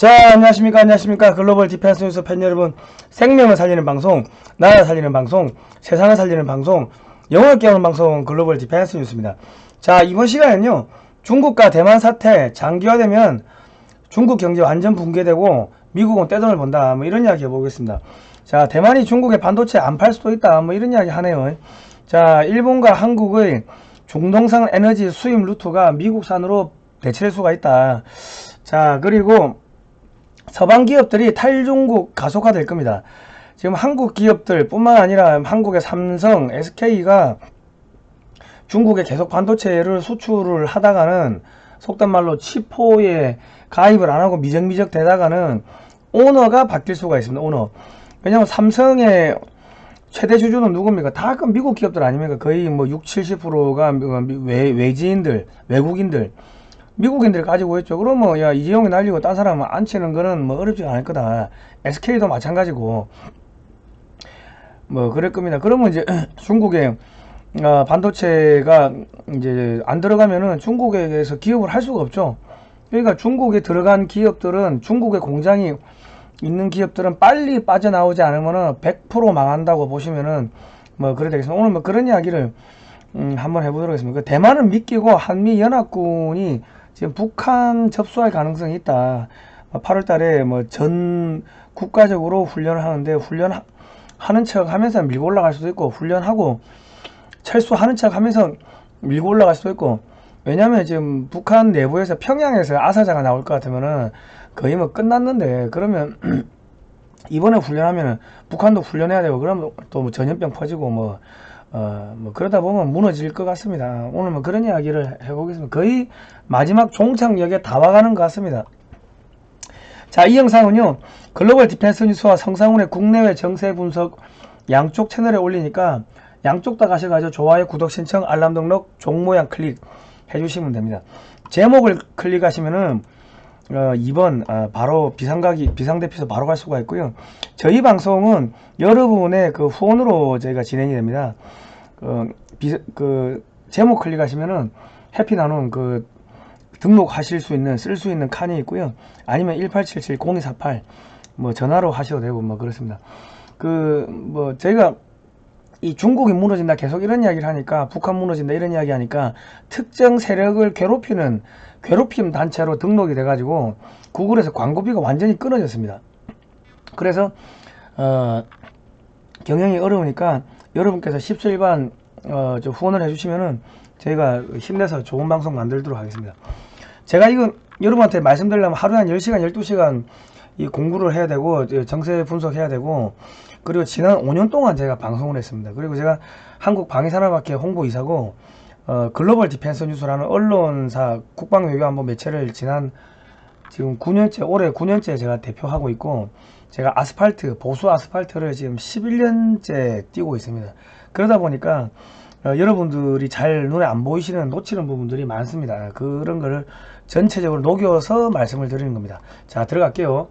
자, 안녕하십니까. 글로벌 디펜스 뉴스 팬 여러분. 생명을 살리는 방송, 나라 살리는 방송, 세상을 살리는 방송, 영어를 깨우는 방송, 글로벌 디펜스 뉴스입니다. 자, 이번 시간에는요, 중국과 대만 사태 장기화되면 중국 경제 완전 붕괴되고 미국은 떼돈을 번다. 뭐 이런 이야기 해보겠습니다. 자, 대만이 중국의 반도체 안 팔 수도 있다. 뭐 이런 이야기 하네요. 자, 일본과 한국의 중동산 에너지 수입 루트가 미국산으로 대체될 수가 있다. 자, 그리고 서방 기업들이 탈중국 가속화될 겁니다. 지금 한국 기업들 뿐만 아니라 한국의 삼성, SK가 중국에 계속 반도체를 수출을 하다가는 속단 말로 치포에 가입을 안하고 미적미적 되다가는 오너가 바뀔 수가 있습니다. 오너. 왜냐면 삼성의 최대 주주는 누굽니까? 다 그 미국 기업들 아닙니까? 거의 뭐 60-70%가 외지인들, 외국인들, 미국인들 가지고 있죠. 그러면 야 이재용이 날리고 딴 사람 안 치는 거는 뭐 어렵지가 않을 거다. SK도 마찬가지고 뭐 그럴 겁니다. 그러면 이제 중국에 반도체가 이제 안 들어가면은 중국에서 기업을 할 수가 없죠. 그러니까 중국에 들어간 기업들은, 중국에 공장이 있는 기업들은 빨리 빠져나오지 않으면은 100% 망한다고 보시면은 뭐 그래 되겠습니다. 오늘 뭐 그런 이야기를 한번 해보도록 하겠습니다. 대만은 믿기고 한미 연합군이 지금 북한 접수할 가능성이 있다. 8월 달에 뭐 전 국가적으로 훈련을 하는데, 훈련하는 척 하면서 밀고 올라갈 수도 있고, 훈련하고 철수하는 척 하면서 밀고 올라갈 수도 있고. 왜냐면 지금 북한 내부에서, 평양에서 아사자가 나올 것 같으면은 거의 뭐 끝났는데, 그러면 이번에 훈련하면은 북한도 훈련해야 되고, 그러면 또 뭐 전염병 퍼지고 뭐 그러다 보면 무너질 것 같습니다. 오늘 뭐 그런 이야기를 해보겠습니다. 거의 마지막 종착역에 다 와가는 것 같습니다. 자, 이 영상은요, 글로벌 디펜스 뉴스와 성상훈의 국내외 정세 분석 양쪽 채널에 올리니까 양쪽 다 가셔가지고 좋아요, 구독, 신청, 알람 등록, 종 모양 클릭 해주시면 됩니다. 제목을 클릭하시면은 2번 바로 비상대피소 바로 갈 수가 있고요. 저희 방송은 여러분의 그 후원으로 저희가 진행이 됩니다. 제목 클릭하시면은 해피나눔 등록하실 수 있는, 쓸 수 있는 칸이 있고요. 아니면 1877-0248 뭐 전화로 하셔도 되고 뭐 그렇습니다. 뭐 저희가 이 중국이 무너진다 계속 이런 이야기를 하니까, 북한 무너진다 이런 이야기 하니까 특정 세력을 괴롭힘 단체로 등록이 돼 가지고 구글에서 광고비가 완전히 끊어졌습니다. 그래서 경영이 어려우니까 여러분께서 10조1반 후원을 해주시면은 저희가 힘내서 좋은 방송 만들도록 하겠습니다. 제가 이건 여러분한테 말씀드리려면 하루에 한 10시간 12시간 이 공부를 해야 되고, 정세 분석해야 되고, 그리고 지난 5년 동안 제가 방송을 했습니다. 그리고 제가 한국방위산업학회 홍보이사고, 글로벌 디펜스 뉴스라는 언론사 국방외교안보 매체를 지금 9년째, 올해 9년째 제가 대표하고 있고, 제가 보수 아스팔트를 지금 11년째 뛰고 있습니다. 그러다 보니까 여러분들이 잘 눈에 안 보이시는, 놓치는 부분들이 많습니다. 그런 거를 전체적으로 녹여서 말씀을 드리는 겁니다. 자, 들어갈게요.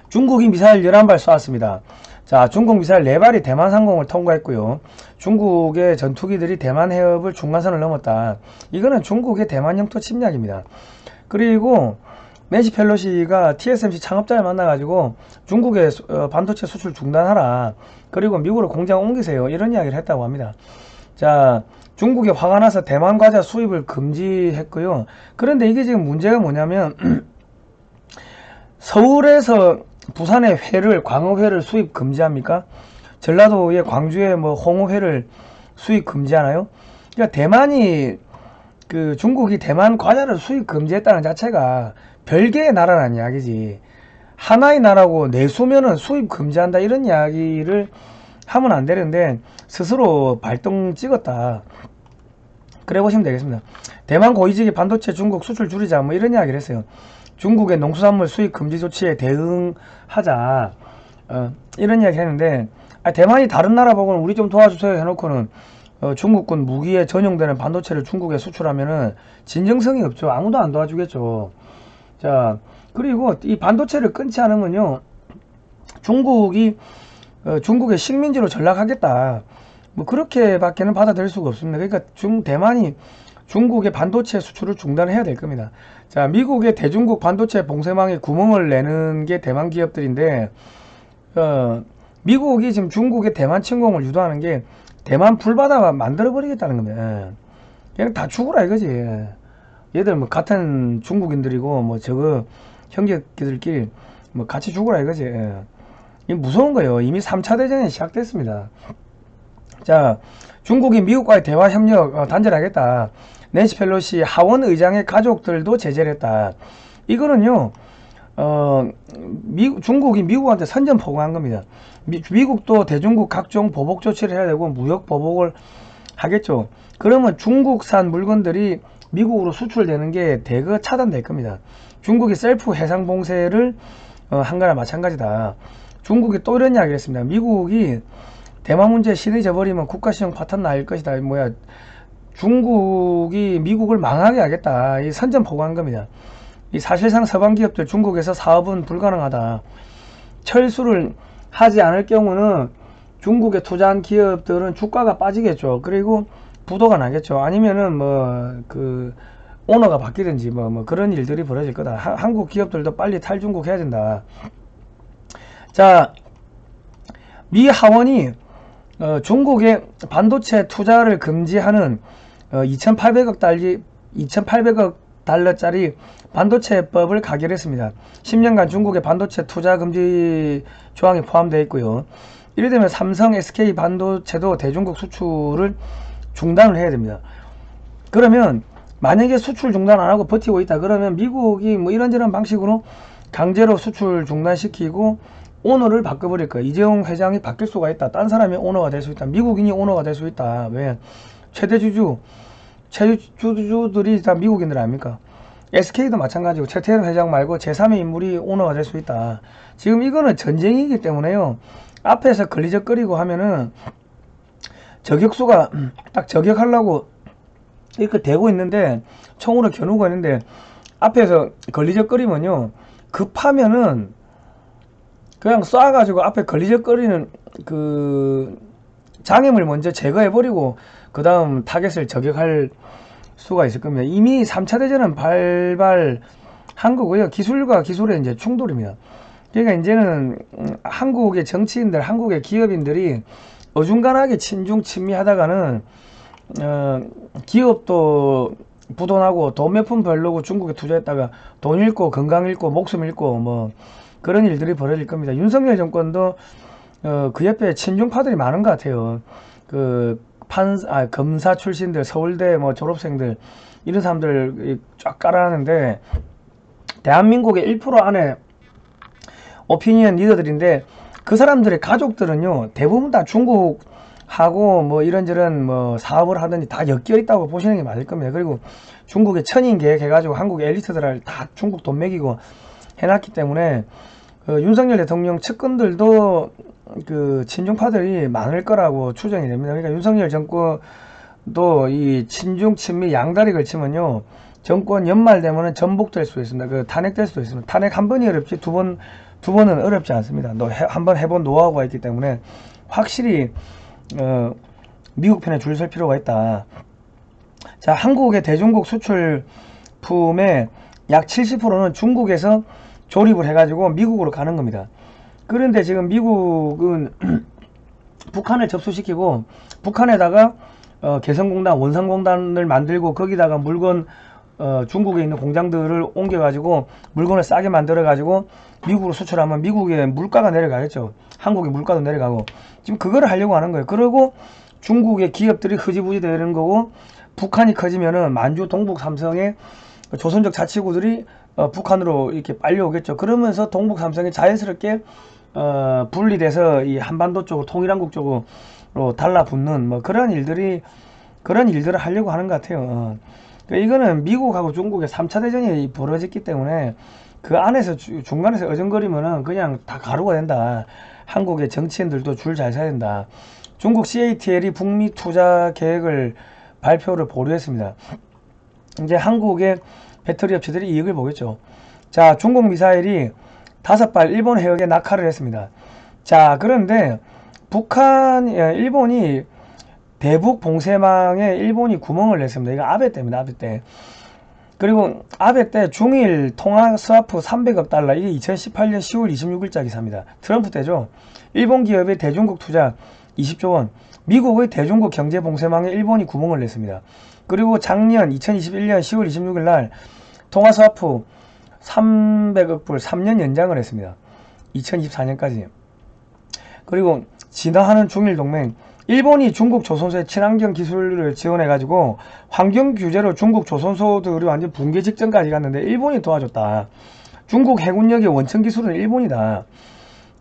중국이 미사일 11발 쏘았습니다. 자, 중국 미사일 4발이 대만 상공을 통과했고요. 중국의 전투기들이 대만 해협을 중간선을 넘었다. 이거는 중국의 대만 영토 침략입니다. 그리고 낸시 펠로시가 TSMC 창업자를 만나가지고 중국의 반도체 수출 중단하라, 그리고 미국으로 공장 옮기세요, 이런 이야기를 했다고 합니다. 자, 중국이 화가 나서 대만 과자 수입을 금지했고요. 그런데 이게 지금 문제가 뭐냐면 서울에서 부산에 광어회를 수입 금지합니까? 전라도에, 광주에 뭐 홍어회를 수입 금지하나요? 그러니까 대만이, 중국이 대만 과자를 수입 금지했다는 자체가 별개의 나라라는 이야기지, 하나의 나라고 내수면은 수입 금지한다 이런 이야기를 하면 안 되는데 스스로 발동 찍었다, 그래 보시면 되겠습니다. 대만 고위직이 반도체 중국 수출 줄이자 뭐 이런 이야기를 했어요. 중국의 농수산물 수입 금지 조치에 대응하자, 이런 이야기 했는데, 대만이 다른 나라 보고는 우리 좀 도와주세요 해놓고는 중국군 무기에 전용되는 반도체를 중국에 수출하면은 진정성이 없죠. 아무도 안 도와주겠죠. 자, 그리고 이 반도체를 끊지 않으면요, 중국의 식민지로 전락하겠다, 뭐 그렇게 밖에는 받아들일 수가 없습니다. 그러니까 대만이 중국의 반도체 수출을 중단해야 될 겁니다. 자, 미국의 대중국 반도체 봉쇄망에 구멍을 내는 게 대만 기업들인데, 미국이 지금 중국의 대만 침공을 유도하는 게 대만 불바다 만들어 버리겠다는 겁니다. 그냥 다 죽으라 이거지. 얘들 뭐 같은 중국인들이고 뭐 저거 형제들끼리 뭐 같이 죽으라 이거지. 이 무서운 거예요. 이미 3차 대전이 시작됐습니다. 자, 중국이 미국과의 대화 협력 단절하겠다. 낸시 펠로시 하원 의장의 가족들도 제재를 했다. 이거는요, 중국이 미국한테 선전포고한 겁니다. 미국도 대중국 각종 보복 조치를 해야 되고 무역 보복을 하겠죠. 그러면 중국산 물건들이 미국으로 수출되는 게 대거 차단될 겁니다. 중국이 셀프 해상 봉쇄를 한 거나 마찬가지다. 중국이 또 이런 이야기를 했습니다. 미국이 대만 문제 신의 져버리면 국가시정 파탄 날 것이다. 뭐야, 중국이 미국을 망하게 하겠다. 이 선전포고한 겁니다. 이 사실상 서방 기업들 중국에서 사업은 불가능하다. 철수를 하지 않을 경우는 중국에 투자한 기업들은 주가가 빠지겠죠. 그리고 부도가 나겠죠. 아니면은 뭐 그 오너가 바뀌든지 뭐 그런 일들이 벌어질 거다. 한국 기업들도 빨리 탈중국 해야 된다. 자, 미 하원이 중국의 반도체 투자를 금지하는 2,800억 달러짜리 반도체법을 가결했습니다. 10년간 중국의 반도체 투자 금지 조항이 포함되어 있고요. 이래 되면 삼성, SK 반도체도 대중국 수출을 중단을 해야 됩니다. 그러면 만약에 수출 중단 안 하고 버티고 있다 그러면 미국이 뭐 이런저런 방식으로 강제로 수출 중단시키고 오너를 바꿔버릴 거야. 이재용 회장이 바뀔 수가 있다. 딴 사람이 오너가 될 수 있다. 미국인이 오너가 될 수 있다. 왜? 최대주주들이 다 미국인들 아닙니까? SK도 마찬가지고 최태원 회장 말고 제3의 인물이 오너가 될 수 있다. 지금 이거는 전쟁이기 때문에요. 앞에서 걸리적거리고 하면은 저격수가 딱 저격하려고 이렇게 대고 있는데 총으로 겨누고 있는데 앞에서 걸리적거리면요. 급하면은 그냥 쏴가지고 앞에 걸리적거리는 그 장애물 먼저 제거해버리고 그 다음 타겟을 저격할 수가 있을 겁니다. 이미 3차 대전은 발발한 거고요. 기술과 기술의 이제 충돌입니다. 그러니까 이제는 한국의 정치인들, 한국의 기업인들이 어중간하게 친중 친미하다가는 기업도 부도나고 돈 몇 푼 벌려고 중국에 투자했다가 돈 잃고 건강 잃고 목숨 잃고 뭐 그런 일들이 벌어질 겁니다. 윤석열 정권도 그 옆에 친중파들이 많은 것 같아요. 그 검사 출신들, 서울대 뭐 졸업생들 이런 사람들 쫙 깔아놨는데 대한민국의 1% 안에 오피니언 리더들인데 그 사람들의 가족들은요 대부분 다 중국하고 뭐 이런저런 뭐 사업을 하든지 다 엮여 있다고 보시는 게 맞을 겁니다. 그리고 중국의 천인 계획 해가지고 한국의 엘리트들을 다 중국 돈 먹이고 해놨기 때문에 윤석열 대통령 측근들도 그 친중파들이 많을 거라고 추정이 됩니다. 그러니까 윤석열 정권도 이 친중 친미 양다리 걸치면요 정권 연말 되면은 전복될 수 있습니다. 그 탄핵될 수도 있습니다. 탄핵 한 번이 어렵지 두 번은 어렵지 않습니다. 한 번 해본 노하우가 있기 때문에 확실히 미국 편에 줄 설 필요가 있다. 자, 한국의 대중국 수출품의 약 70%는 중국에서 조립을 해가지고 미국으로 가는 겁니다. 그런데 지금 미국은 북한을 접수시키고 북한에다가 개성공단, 원산공단을 만들고 거기다가 물건 중국에 있는 공장들을 옮겨가지고 물건을 싸게 만들어가지고 미국으로 수출하면 미국의 물가가 내려가겠죠. 한국의 물가도 내려가고 지금 그거를 하려고 하는 거예요. 그리고 중국의 기업들이 흐지부지 되는 거고 북한이 커지면은 만주, 동북, 삼성의 조선족 자치구들이 북한으로 이렇게 빨려오겠죠. 그러면서 동북 삼성이 자연스럽게 분리돼서 이 한반도 쪽으로 통일한국 쪽으로 달라붙는 뭐 그런 일들을 하려고 하는 것 같아요. 그러니까 이거는 미국하고 중국의 3차 대전이 벌어졌기 때문에 그 안에서 중간에서 어정거리면은 그냥 다 가루가 된다. 한국의 정치인들도 줄 잘 서야 된다. 중국 CATL이 북미 투자 계획을 발표를 보류했습니다. 이제 한국의 배터리 업체들이 이익을 보겠죠. 자, 중국 미사일이 5발 일본 해역에 낙하를 했습니다. 자, 그런데 일본이 대북 봉쇄망에 일본이 구멍을 냈습니다. 이거 아베 때입니다. 아베 때. 그리고 아베 때 중일 통화 스와프 300억 달러, 이게 2018년 10월 26일자 기사입니다. 트럼프 때죠. 일본 기업의 대중국 투자 20조 원, 미국의 대중국 경제 봉쇄망에 일본이 구멍을 냈습니다. 그리고 작년 2021년 10월 26일 날 통화 스와프 300억 불 3년 연장을 했습니다. 2024년까지. 그리고 진화하는 중일 동맹, 일본이 중국 조선소의 친환경 기술을 지원해가지고 환경 규제로 중국 조선소들이 완전 붕괴 직전까지 갔는데 일본이 도와줬다. 중국 해군력의 원천 기술은 일본이다.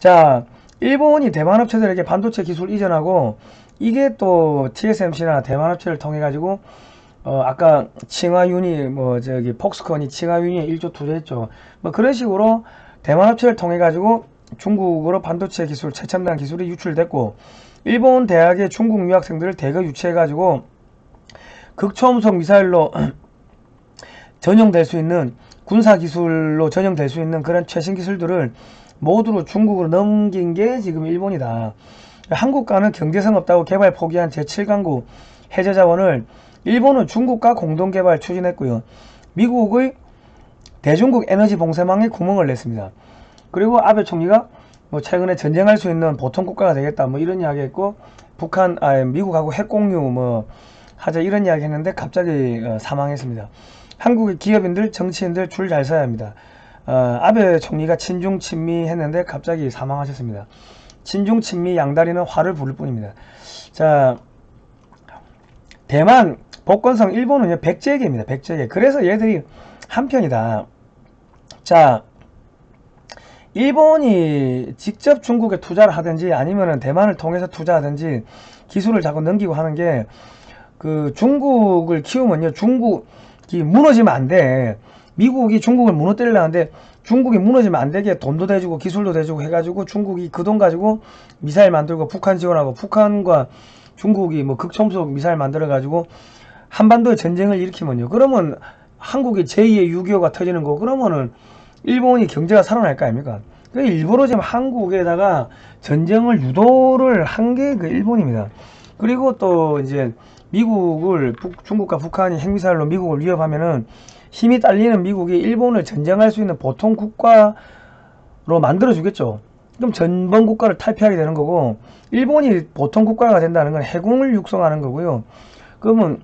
자, 일본이 대만 업체들에게 반도체 기술 이전하고, 이게 또 TSMC나 대만 업체를 통해 가지고 아까 칭화윤이 폭스콘이 칭화윤이 1조 투자했죠. 뭐 그런 식으로 대만 업체를 통해 가지고 중국으로 반도체 기술, 최첨단 기술이 유출됐고, 일본 대학의 중국 유학생들을 대거 유치해가지고 극초음속 미사일로 전용될 수 있는, 군사기술로 전용될 수 있는 그런 최신 기술들을 모두로 중국으로 넘긴 게 지금 일본이다. 한국과는 경제성 없다고 개발 포기한 제7강국 해저자원을 일본은 중국과 공동개발 추진했고요. 미국의 대중국 에너지 봉쇄망에 구멍을 냈습니다. 그리고 아베 총리가 최근에 전쟁할 수 있는 보통 국가가 되겠다 이런 이야기 했고, 미국하고 핵공유 하자 이런 이야기 했는데 갑자기 사망했습니다. 한국의 기업인들, 정치인들 줄 잘 서야 합니다. 아베 총리가 친중 친미 했는데 갑자기 사망하셨습니다. 친중 친미 양다리는 화를 부를 뿐입니다. 자, 대만 복건성, 일본은요 백제계입니다. 백제계. 그래서 얘들이 한편이다. 자, 일본이 직접 중국에 투자를 하든지 아니면은 대만을 통해서 투자하든지 기술을 자꾸 넘기고 하는 게, 그 중국을 키우면요 중국이 무너지면 안 돼. 미국이 중국을 무너뜨리려는데 중국이 무너지면 안 되게 돈도 대주고 기술도 대주고 해가지고 중국이 그 돈 가지고 미사일 만들고 북한 지원하고, 북한과 중국이 극초음속 미사일 만들어 가지고 한반도에 전쟁을 일으키면요, 그러면 한국이 제2의 6.25가 터지는 거, 그러면은 일본이 경제가 살아날 거 아닙니까? 일부러 지금 한국에다가 전쟁을 유도를 한 게 그 일본입니다. 그리고 또 이제 미국을, 중국과 북한이 핵미사일로 미국을 위협하면은 힘이 딸리는 미국이 일본을 전쟁할 수 있는 보통 국가로 만들어 주겠죠. 그럼 전범 국가를 탈피하게 되는 거고, 일본이 보통 국가가 된다는 건 해군을 육성하는 거고요. 그러면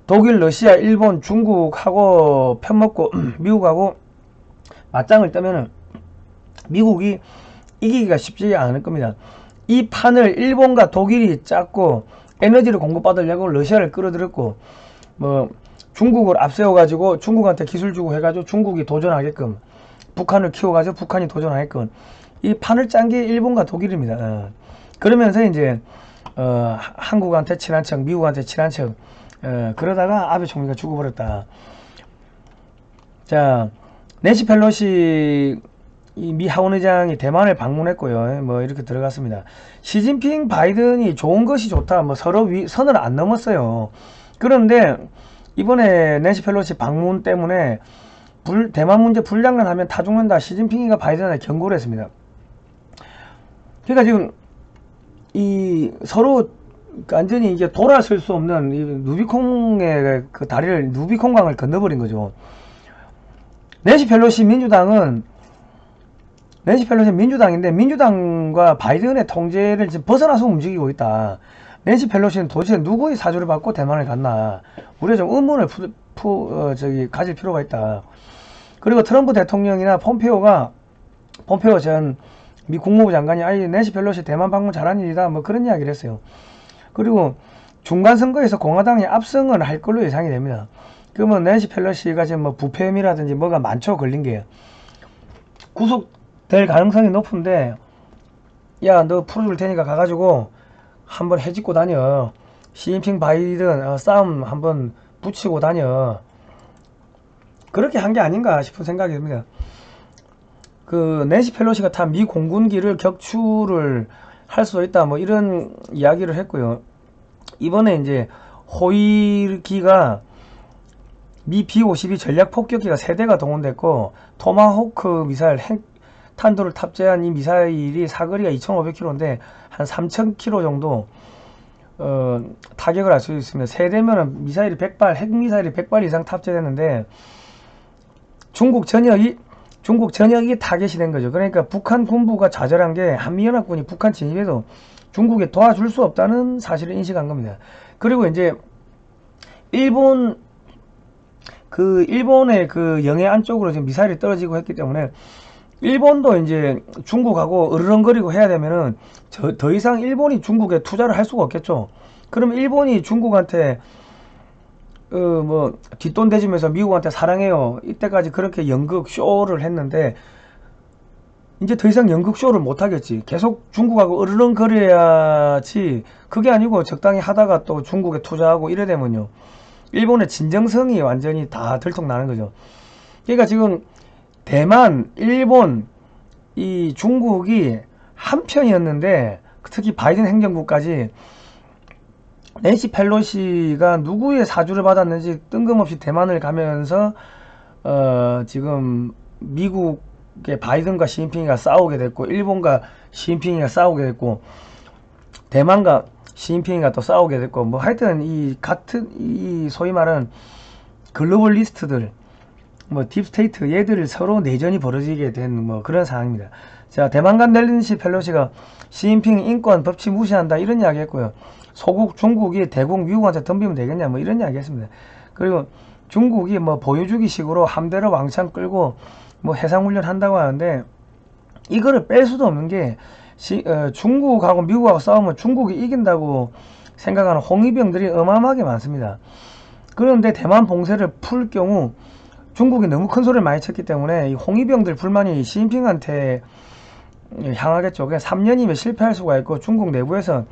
독일, 러시아, 일본, 중국하고 편먹고 미국하고 맞짱을 뜨면은 미국이 이기기가 쉽지 않을 겁니다. 이 판을 일본과 독일이 짰고, 에너지를 공급받으려고 러시아를 끌어들였고, 중국을 앞세워가지고 중국한테 기술 주고 해가지고 중국이 도전하게끔, 북한을 키워가지고 북한이 도전하게끔 이 판을 짠 게 일본과 독일입니다. 그러면서 이제 한국한테 친한 척, 미국한테 친한 척, 그러다가 아베 총리가 죽어버렸다. 자, 낸시 펠로시 미 하원의장이 대만을 방문했고요. 이렇게 들어갔습니다. 시진핑, 바이든이 좋은 것이 좋다. 서로 선을 안 넘었어요. 그런데 이번에 낸시 펠로시 방문 때문에 대만 문제 불장난하면 다 죽는다. 시진핑이가 바이든한테 경고를 했습니다. 그러니까 지금 이 서로 완전히 이제 돌아설 수 없는 이 누비콩의 그 다리를, 누비콩강을 건너버린 거죠. 낸시 펠로시 민주당인데 민주당과 바이든의 통제를 지금 벗어나서 움직이고 있다. 낸시 펠로시는 도대체 누구의 사주를 받고 대만을 갔나? 우리가 좀 의문을 가질 필요가 있다. 그리고 트럼프 대통령이나 폼페오 전 미 국무부 장관이 낸시 펠로시 대만 방문 잘한 일이다. 그런 이야기를 했어요. 그리고 중간 선거에서 공화당이 압승을 할 걸로 예상이 됩니다. 그러면 낸시 펠로시가 지금 부패혐의라든지 뭐가 많죠, 걸린 게. 구속될 가능성이 높은데, 야, 너 풀어줄 테니까 가가지고 한번 해집고 다녀. 시진핑 바이든 싸움 한번 붙이고 다녀. 그렇게 한 게 아닌가 싶은 생각이 듭니다. 그 낸시 펠로시가 탄 미 공군기를 격추를 할 수도 있다. 이런 이야기를 했고요. 이번에 이제 호위기가 미 B-52 전략 폭격기가 3대가 동원됐고, 토마호크 미사일 핵탄두를 탑재한 이 미사일이 사거리가 2,500km인데 한 3,000km 정도 타격을 할 수 있습니다. 세대면은 미사일이 100발, 핵미사일이 100발 이상 탑재됐는데 중국 전역이 타겟이 된 거죠. 그러니까 북한 군부가 좌절한 게 한미연합군이 북한 진입에도 중국에 도와줄 수 없다는 사실을 인식한 겁니다. 그리고 이제 일본의 그 영해 안쪽으로 지금 미사일이 떨어지고 했기 때문에 일본도 이제 중국하고 으르렁거리고 해야 되면은 더 이상 일본이 중국에 투자를 할 수가 없겠죠. 그럼 일본이 중국한테 뭐 뒷돈 대주면서 미국한테 사랑해요 이때까지 그렇게 연극 쇼를 했는데 이제 더 이상 연극 쇼를 못 하겠지. 계속 중국하고 으르렁거려야지. 그게 아니고 적당히 하다가 또 중국에 투자하고 이래 되면요 일본의 진정성이 완전히 다 들통나는 거죠. 그러니까 지금 대만, 일본, 이 중국이 한편이었는데 특히 바이든 행정부까지 낸시 펠로시가 누구의 사주를 받았는지 뜬금없이 대만을 가면서 지금 미국의 바이든과 시진핑이가 싸우게 됐고 일본과 시진핑이가 싸우게 됐고 대만과 시진핑이가 또 싸우게 됐고 뭐 하여튼 이 소위 말하는 글로벌리스트들 뭐 딥스테이트 얘들 서로 내전이 벌어지게 된 뭐 그런 상황입니다. 자, 대만 간 낸시 펠로시가 시진핑 인권 법치 무시한다 이런 이야기 했고요. 소국 중국이 대국 미국한테 덤비면 되겠냐 뭐 이런 이야기 했습니다. 그리고 중국이 뭐 보여주기 식으로 함대로 왕창 끌고 뭐 해상훈련 한다고 하는데 이거를 뺄 수도 없는 게 중국하고 미국하고 싸우면 중국이 이긴다고 생각하는 홍위병들이 어마어마하게 많습니다. 그런데 대만 봉쇄를 풀 경우 중국이 너무 큰 소리를 많이 쳤기 때문에 이 홍위병들 불만이 시진핑한테 향하겠죠. 그냥 3년이면 실패할 수가 있고 중국 내부에서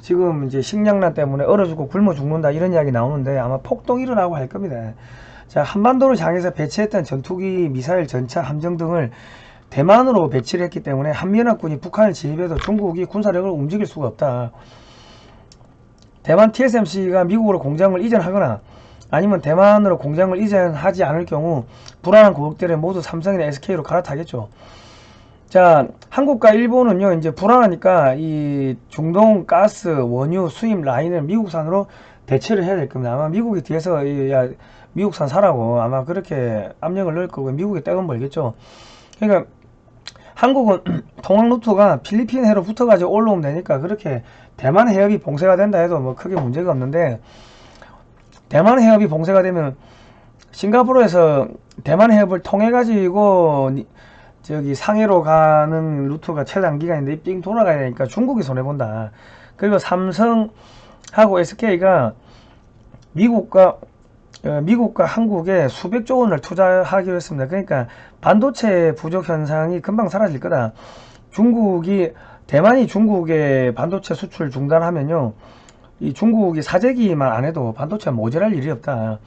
지금 이제 식량난 때문에 얼어 죽고 굶어 죽는다 이런 이야기 나오는데 아마 폭동이 일어나고 할 겁니다. 자, 한반도를 향해서 배치했던 전투기, 미사일, 전차, 함정 등을 대만으로 배치를 했기 때문에 한미연합군이 북한을 진입해도 중국이 군사력을 움직일 수가 없다. 대만 TSMC가 미국으로 공장을 이전하거나 아니면 대만으로 공장을 이전하지 않을 경우 불안한 고객들을 모두 삼성이나 SK로 갈아타겠죠. 자, 한국과 일본은요 이제 불안하니까 이 중동 가스, 원유 수입 라인을 미국산으로 대체를 해야 될 겁니다. 아마 미국이 뒤에서 야 미국산 사라고 아마 그렇게 압력을 넣을 거고 미국이 떼돈 벌겠죠. 그러니까 한국은 통항 루트가 필리핀 해로 붙어가지고 올라오면 되니까 그렇게 대만 해협이 봉쇄가 된다 해도 뭐 크게 문제가 없는데 대만 해협이 봉쇄가 되면 싱가포르에서 대만 해협을 통해 가지고 저기 상해로 가는 루트가 최단 기간인데 삥 돌아가야 되니까 중국이 손해본다. 그리고 삼성하고 SK가 미국과 한국에 수백조 원을 투자하기로 했습니다. 그러니까 반도체 부족 현상이 금방 사라질 거다. 대만이 중국의 반도체 수출 중단하면요 이 중국이 사재기만 안 해도 반도체가 모자랄 일이 없다.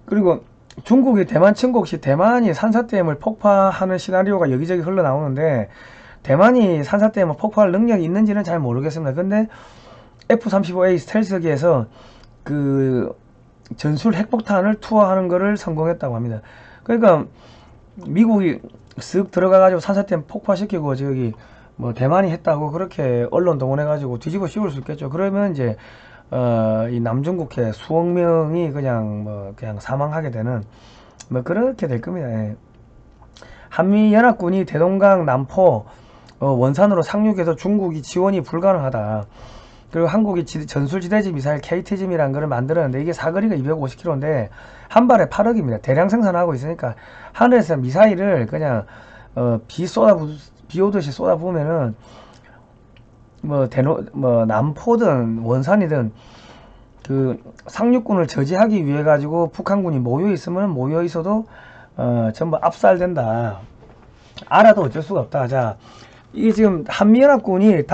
그리고 중국이 대만 침공 시 대만이 산사댐을 폭파하는 시나리오가 여기저기 흘러나오는데 대만이 산사댐을 폭파할 능력이 있는지는 잘 모르겠습니다. 근데 F-35A 스텔스기에서 그 전술 핵폭탄을 투하하는 것을 성공했다고 합니다. 그러니까 미국이 쓱 들어가가지고 산사댐 폭파시키고 저기 뭐 대만이 했다고 그렇게 언론 동원해가지고 뒤집어 씌울 수 있겠죠. 그러면 이제 이 남중국해 수억 명이 그냥 사망하게 되는 뭐 그렇게 될 겁니다. 예. 한미연합군이 대동강 남포 원산으로 상륙해서 중국이 지원이 불가능하다. 그리고 한국이 전술지대지 미사일 KT짐이라는 거를 만들었는데 이게 사거리가 250km인데 한 발에 8억입니다. 대량 생산하고 있으니까 하늘에서 미사일을 그냥 비 오듯이 쏟아부으면은 남포든 원산이든 그 상륙군을 저지하기 위해 가지고 북한군이 모여 있으면 모여 있어도 전부 압살된다. 알아도 어쩔 수가 없다. 자, 이게 지금 한미연합군이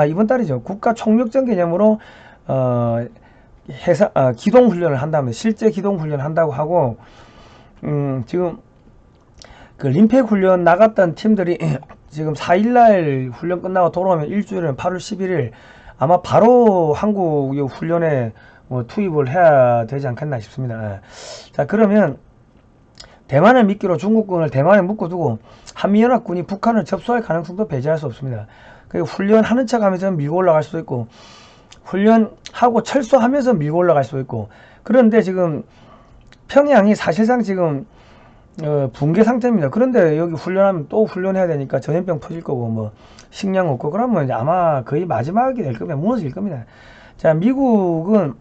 이번 달이죠. 국가총력전 개념으로 기동훈련을 한다면 실제 기동훈련 한다고 하고 지금 그 림팩 훈련 나갔던 팀들이 지금 4일날 훈련 끝나고 돌아오면 일주일은 8월 11일 아마 바로 한국 훈련에 투입을 해야 되지 않겠나 싶습니다. 자, 그러면 대만을 미끼로 중국군을 대만에 묶어두고 한미연합군이 북한을 접수할 가능성도 배제할 수 없습니다. 훈련하는 척 하면서 밀고 올라갈 수도 있고 훈련하고 철수하면서 밀고 올라갈 수 있고, 그런데 지금 평양이 사실상 지금 붕괴 상태입니다. 그런데 여기 훈련하면 또 훈련해야 되니까 전염병 퍼질 거고 뭐 식량 없고 그러면 이제 아마 거의 마지막이 될 겁니다. 무너질 겁니다. 자, 미국은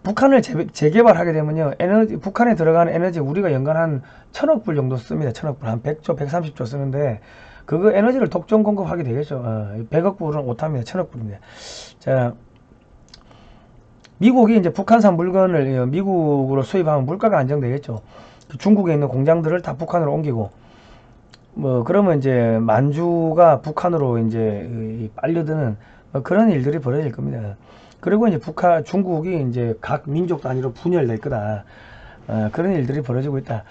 북한을 재개발하게 되면요, 북한에 들어가는 에너지 우리가 연간 한 1000억 불 정도 씁니다. 1000억 불, 한 100조, 130조 쓰는데, 그거 에너지를 독점 공급하게 되겠죠. 100억 불은 못합니다. 1000억 불입니다. 자, 미국이 이제 북한산 물건을 미국으로 수입하면 물가가 안정되겠죠. 중국에 있는 공장들을 다 북한으로 옮기고, 뭐, 그러면 이제 만주가 북한으로 이제 빨려드는 그런 일들이 벌어질 겁니다. 그리고 이제 중국이 이제 각 민족 단위로 분열될 거다. 그런 일들이 벌어지고 있다.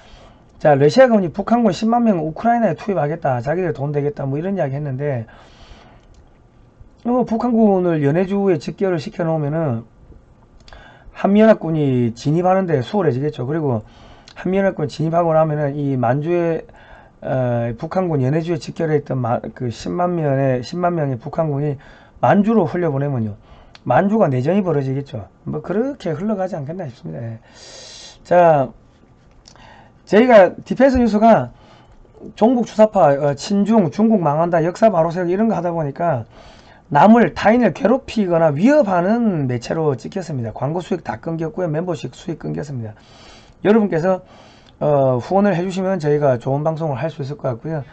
자, 러시아가 이제 북한군 10만 명 우크라이나에 투입하겠다. 자기들 돈 되겠다. 뭐 이런 이야기 했는데, 북한군을 연해주에 집결을 시켜 놓으면은 한미연합군이 진입하는데 수월해지겠죠. 그리고 한미연합군 진입하고 나면은 이 만주에 북한군 연해주에 집결해 있던 그 10만 명의 북한군이 만주로 흘려보내면요, 만주가 내전이 벌어지겠죠. 뭐 그렇게 흘러가지 않겠나 싶습니다. 자, 저희가 디펜스 뉴스가 종북 주사파, 친중, 중국 망한다, 역사 바로 세우기 이런 거 하다 보니까 타인을 괴롭히거나 위협하는 매체로 찍혔습니다. 광고 수익 다 끊겼고요. 멤버십 수익 끊겼습니다. 여러분께서 후원을 해주시면 저희가 좋은 방송을 할 수 있을 것 같고요.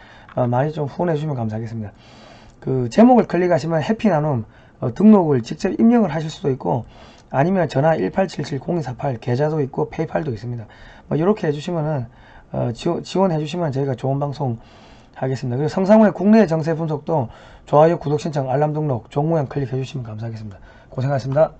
많이 좀 후원해 주시면 감사하겠습니다. 그 제목을 클릭하시면 해피나눔 등록을 직접 입력을 하실 수도 있고, 아니면 전화 1877-0248 계좌도 있고 페이팔도 있습니다. 뭐 이렇게 해주시면은 지원해 주시면 저희가 좋은 방송 하겠습니다. 그리고 성상훈의 국내 정세 분석도 좋아요, 구독 신청, 알람 등록, 종모양 클릭해 주시면 감사하겠습니다. 고생하셨습니다.